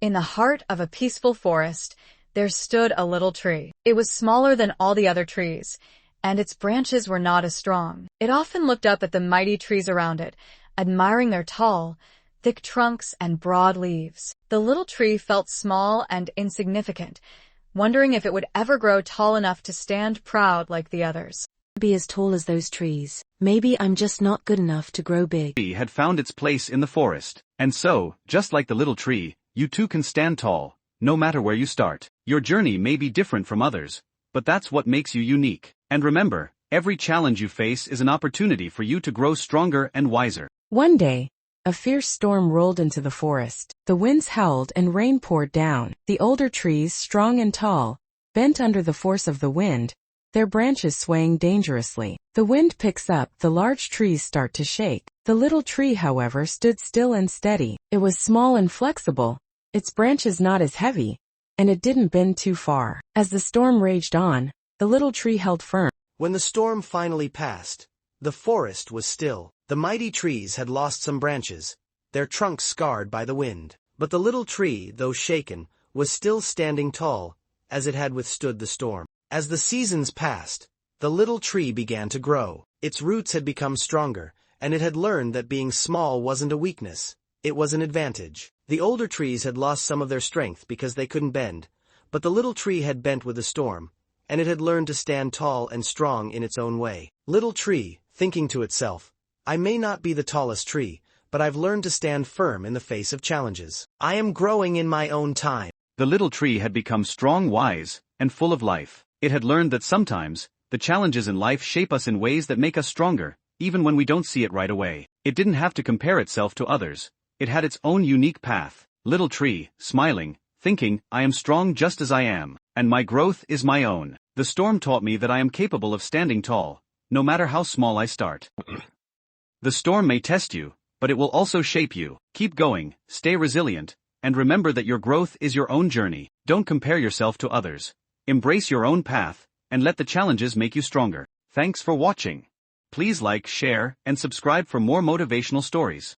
In the heart of a peaceful forest, there stood a little tree. It was smaller than all the other trees, and its branches were not as strong. It often looked up at the mighty trees around it, admiring their tall, thick trunks and broad leaves. The little tree felt small and insignificant, wondering if it would ever grow tall enough to stand proud like the others. Be as tall as those trees. Maybe I'm just not good enough to grow big. Tree had found its place in the forest, and so, just like the little tree, you too can stand tall, no matter where you start. Your journey may be different from others, but that's what makes you unique. And remember, every challenge you face is an opportunity for you to grow stronger and wiser. One day, a fierce storm rolled into the forest. The winds howled and rain poured down. The older trees, strong and tall, bent under the force of the wind, their branches swaying dangerously. The wind picks up, the large trees start to shake. The little tree, however, stood still and steady. It was small and flexible, its branches not as heavy, and it didn't bend too far. As the storm raged on, the little tree held firm. When the storm finally passed, the forest was still. The mighty trees had lost some branches, their trunks scarred by the wind. But the little tree, though shaken, was still standing tall, as it had withstood the storm. As the seasons passed, the little tree began to grow. Its roots had become stronger, and it had learned that being small wasn't a weakness, it was an advantage. The older trees had lost some of their strength because they couldn't bend, but the little tree had bent with the storm, and it had learned to stand tall and strong in its own way. Little tree, thinking to itself, I may not be the tallest tree, but I've learned to stand firm in the face of challenges. I am growing in my own time. The little tree had become strong, wise, and full of life. It had learned that sometimes, the challenges in life shape us in ways that make us stronger, even when we don't see it right away. It didn't have to compare itself to others. It had its own unique path. Little tree, smiling, thinking, I am strong just as I am, and my growth is my own. The storm taught me that I am capable of standing tall, no matter how small I start. The storm may test you, but it will also shape you. Keep going, stay resilient, and remember that your growth is your own journey. Don't compare yourself to others. Embrace your own path, and let the challenges make you stronger. Thanks for watching. Please like, share, and subscribe for more motivational stories.